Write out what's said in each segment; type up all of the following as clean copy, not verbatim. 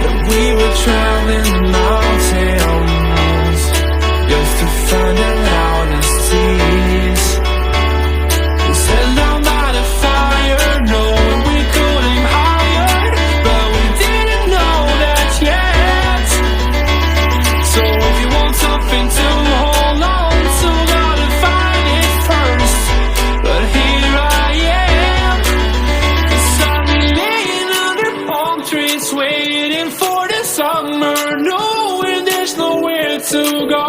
that we were traveling the mountains just to find the loudest seas. We sat down by the fire, knowing we could aim higher, but we didn't know that yet. So if you want something to hold on to, gotta find it first. But here I am, 'cause I've been laying under palm trees, waiting for the summer, knowing there's nowhere to go.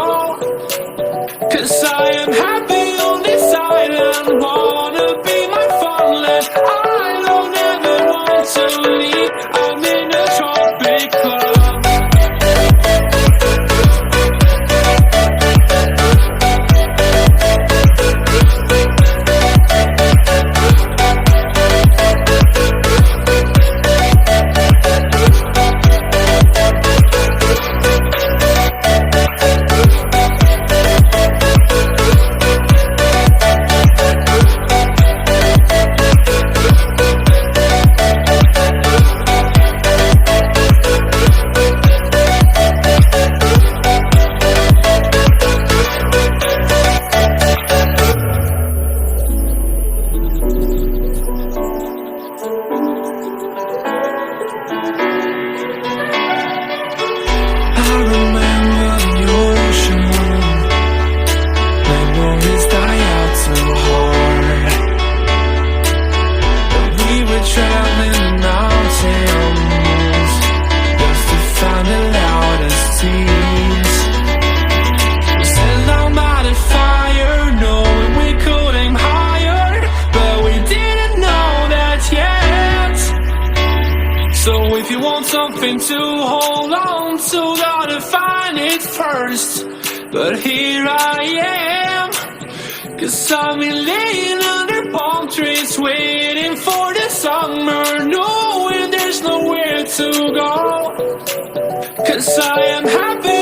'Cause I am happy on this island, wanna be my farmland. I don't ever want to leave, I'm in a tropic club. So if you want something to hold on to, gotta find it first. But here I am, 'cause I've been laying under palm trees, waiting for the summer, knowing there's nowhere to go. 'Cause I am happy